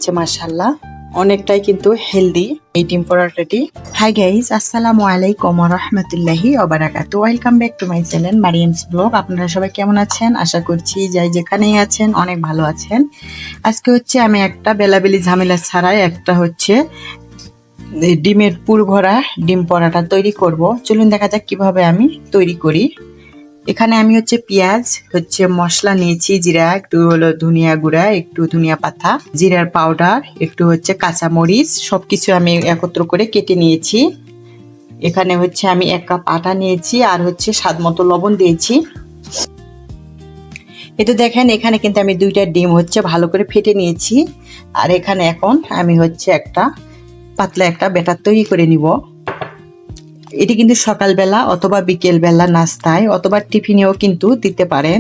হয়েছে মাশাআল্লাহ, অনেকটাই কিন্তু হেলদি এই ডিম পরোটাটি। হাই গাইস, আসসালামু আলাইকুম ওয়া রাহমাতুল্লাহি ওয়া বারাকাতুহু। Welcome back to my channel Mariam's blog. আপনারা সবাই কেমন আছেন? আশা করছি যাই যেখানেই আছেন অনেক ভালো আছেন। আজকে হচ্ছে আমি একটা বেলাবেলি ঝামেলা ছাড়াই একটা হচ্ছে ডিমের পুর ভরা ডিম পরোটা তৈরি করব। চলুন দেখা যাক কিভাবে আমি তৈরি করি। এখানে আমি হচ্ছে পেঁয়াজ হচ্ছে মশলা নিয়েছি, জিরা, একটু হলো ধনিয়া গুঁড়া, একটু ধনিয়া পাতা, জিরার পাউডার, একটু হচ্ছে কাঁচা মরিচ, সবকিছু আমি একত্র করে কেটে নিয়েছি। এখানে হচ্ছে আমি 1 কাপ আটা নিয়েছি আর হচ্ছে স্বাদ মতো লবণ দিয়েছি। এটা দেখেন, এখানে কিন্তু আমি 2টা ডিম হচ্ছে ভালো করে ফেটে নিয়েছি। আর এখানে এখন আমি হচ্ছে একটা পাতলা একটা ব্যাটার তৈরি করে নিব। এটি কিন্তু সকালবেলা অথবা বিকেলবেলা নাস্তায় অথবা টিফিনেও কিন্তু দিতে পারেন।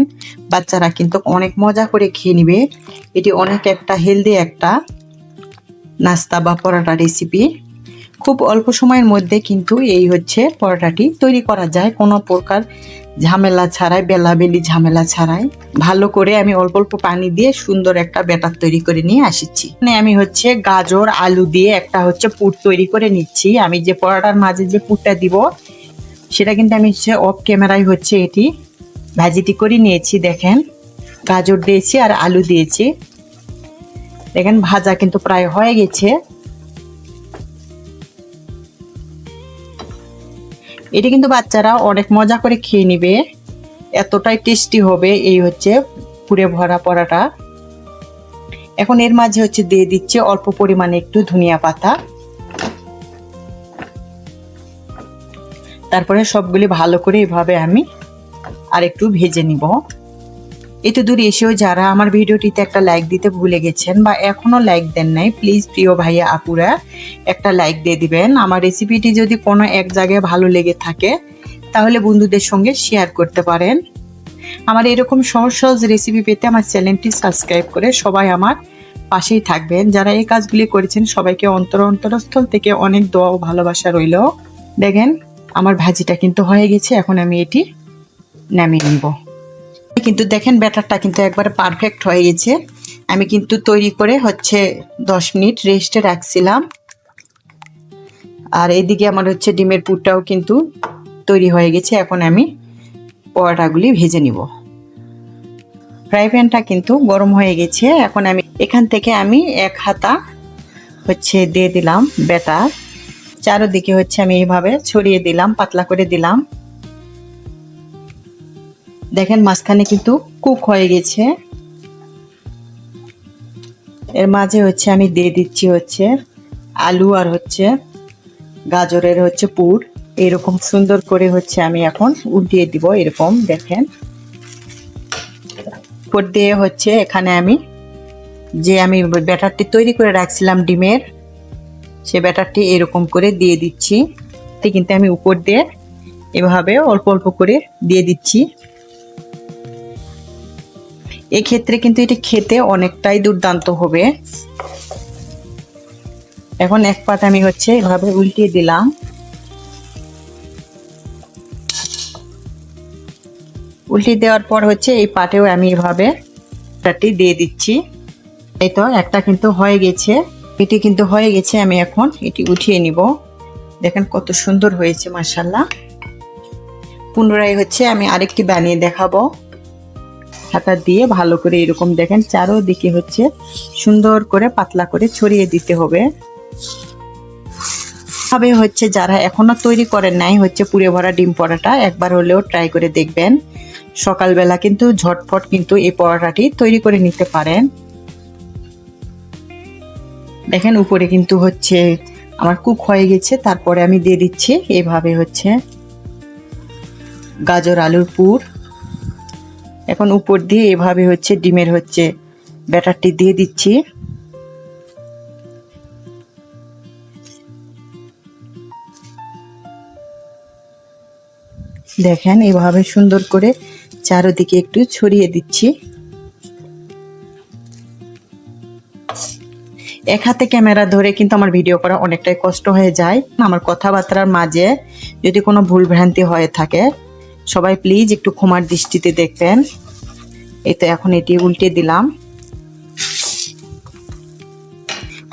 বাচ্চারা কিন্তু অনেক মজা করে খেয়ে নিবে। এটি অনেক একটা হেলদি একটা নাস্তা বা পরোটা রেসিপি। খুব অল্প সময়ের মধ্যে কিন্তু এই হচ্ছে পরোটাটি তৈরি করা যায়, কোনো প্রকার ঝামেলা ছাড়াই, বেলাবেলি ঝামেলা ছাড়াই। ভালো করে আমি অল্প অল্প পানি দিয়ে সুন্দর একটা ব্যাটার তৈরি করে নিয়ে আসছি। মানে আমি হচ্ছে গাজর আলু দিয়ে একটা হচ্ছে পুর তৈরি করে নিচ্ছি। আমি যে পরোটার মাঝে যে পুরটা দিব সেটা কিন্তু আমি হচ্ছে অফ ক্যামেরায় হচ্ছে এটি ভাজিটি করে নিয়েছি। দেখেন, গাজর দিয়েছি আর আলু দিয়েছি। দেখেন ভাজা কিন্তু প্রায় হয়ে গেছে। এটি কিন্তু বাচ্চারা অনেক মজা করে খেয়ে নিবে, এতটাই টেস্টি হবে এই হচ্ছে পুরে ভরা পরোটা। এখন এর মাঝে হচ্ছে দিয়ে দিচ্ছি অল্প পরিমাণে একটু ধনিয়া পাতা। তারপরে সবগুলি ভালো করে এভাবে আমি আর একটু ভেজে নিব। এতে দূরে এসেও যারা আমার ভিডিওটিতে একটা লাইক দিতে ভুলে গেছেন বা এখনো লাইক দেন নাই, প্লিজ প্রিয় ভাইয়া আপুরা একটা লাইক দিয়ে দিবেন। আমার রেসিপিটি যদি কোনো এক জায়গায় ভালো লেগে থাকে তাহলে বন্ধুদের সঙ্গে শেয়ার করতে পারেন। আমার এরকম সহজ সহজ রেসিপি পেতে আমার চ্যানেলটি সাবস্ক্রাইব করে সবাই আমার পাশেই থাকবেন। যারা এই কাজগুলি করেছেন সবাইকে অন্তরস্থল থেকে অনেক দোয়া ও ভালোবাসা রইল। দেখেন আমার ভাজিটা কিন্তু হয়ে গেছে, এখন আমি এটি নামিয়ে নিব। কিন্তু দেখেন ব্যাটারটা কিন্তু একবারে পারফেক্ট হয়ে গেছে। আমি কিন্তু তৈরি করে হচ্ছে 10 মিনিট রেস্টে রাখছিলাম। আর এদিকে আমার হচ্ছে ডিমের পুরটাও কিন্তু তৈরি হয়ে গেছে। এখন আমি পরোটাগুলি ভেজে নিব। ফ্রাই প্যানটা কিন্তু গরম হয়ে গেছে। এখন আমি এখান থেকে আমি 1 হাতা হচ্ছে দিয়ে দিলাম ব্যাটার। চারদিকে হচ্ছে আমি এইভাবে ছড়িয়ে দিলাম, পাতলা করে দিলাম। দেখেন মাঝখানে কিন্তু কুক হয়ে গেছে। এর মাঝে হচ্ছে আমি দিয়ে দিচ্ছি হচ্ছে আলু আর হচ্ছে গাজরের হচ্ছে পুর। এরকম সুন্দর করে হচ্ছে আমি এখন উল্টিয়ে দিব। এরকম দেখেন পুর দিয়ে হচ্ছে এখানে আমি যে আমি ব্যাটারটি তৈরি করে রাখছিলাম ডিমের, সে ব্যাটারটি এরকম করে দিয়ে দিচ্ছি। কিন্তু আমি উপর দিয়ে এভাবে অল্প অল্প করে দিয়ে দিচ্ছি। এক্ষেত্রে কিন্তু এটি খেতে অনেকটাই দুর্দান্ত হবে। এখন এক পাত আমি হচ্ছে এভাবে উল্টিয়ে দিলাম। উল্টিয়ে দেওয়ার পর হচ্ছে এই পাটেও আমি এভাবে ব্যাটারটি দিয়ে দিচ্ছি। এই তো একটা কিন্তু হয়ে গেছে, এটি কিন্তু হয়ে গেছে। আমি এখন এটি উঠিয়ে নিব। দেখেন কত সুন্দর হয়েছে মাশাআল্লাহ। পুনরায় হচ্ছে আমি আরেকটি বানিয়ে দেখাবো। হাতা দিয়ে ভালো করে এরকম দেখেন চারোদিকে হচ্ছে সুন্দর করে পাতলা করে ছড়িয়ে দিতে হবে। তবে হচ্ছে যারা এখনো তৈরি করেন নাই হচ্ছে পুরে ভরা ডিম পরোটা, একবার হলেও ট্রাই করে দেখবেন। সকালবেলা কিন্তু ঝটপট কিন্তু এই পরোটাটি তৈরি করে নিতে পারেন। দেখেন উপরে কিন্তু হচ্ছে আমার কুক হয়ে গেছে। তারপরে আমি দিয়ে দিচ্ছি এইভাবে হচ্ছে গাজর আলুর পুর। এখন উপর দিয়ে এভাবে হচ্ছে ডিমের হচ্ছে ব্যাটারটি দিয়ে দিচ্ছি। দেখেন এভাবে সুন্দর করে চারদিকে একটু ছড়িয়ে দিচ্ছি। এক হাতে ক্যামেরা ধরে কিন্তু আমার ভিডিও করা অনেকটাই কষ্ট হয়ে যায়। আমার কথাবার্তার মাঝে যদি কোনো ভুল ভ্রান্তি হয়ে থাকে সবাই প্লিজ একটু ক্ষমার দৃষ্টিতে দেখবেন। এই তো এখন এটি উল্টে দিলাম।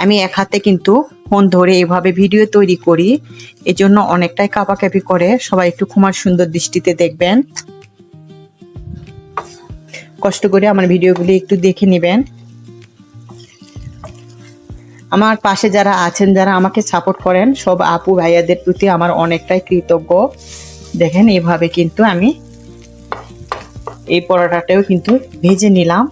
আমি এক হাতে কিন্তু ফোন ধরে এভাবে ভিডিও তৈরি করি, এজন্য অনেকটাই কাঁপাকাঁপি করে। সবাই একটু ক্ষমার সুন্দর দৃষ্টিতে দেখবেন, কষ্ট করে আমার ভিডিওগুলি একটু দেখে নেবেন। আমার পাশে যারা আছেন, যারা আমাকে সাপোর্ট করেন, সব আপু ভাইয়াদের প্রতি আমার অনেকটাই কৃতজ্ঞ। দেখেন এইভাবে কিন্তু আমি এই পরোটাটাও কিন্তু ভেজে নিলাম।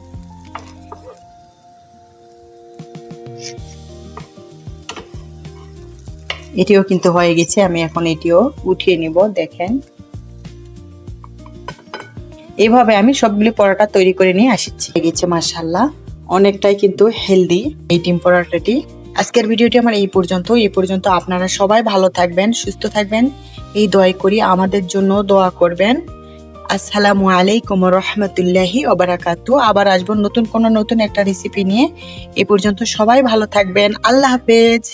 এটিও কিন্তু হয়ে গেছে, আমি এখন এটিও উঠিয়ে নিব। দেখেন এইভাবে আমি সবগুলি পরোটা তৈরি করে নিয়ে আসছি। হয়ে গেছে মাশাআল্লাহ, অনেকটাই কিন্তু হেলদি এই ডিম পরোটাটি। আজকের ভিডিওটি আমার এই পর্যন্ত। আপনারা সবাই ভালো থাকবেন, সুস্থ থাকবেন, এই দোয়াই করি। আমাদের জন্য দোয়া করবেন। আসসালামু আলাইকুম রহমতুল্লাহি ওয়া বারাকাতুহু। আবার আসবো নতুন একটা রেসিপি নিয়ে। এই পর্যন্ত সবাই ভালো থাকবেন। আল্লাহ হাফেজ।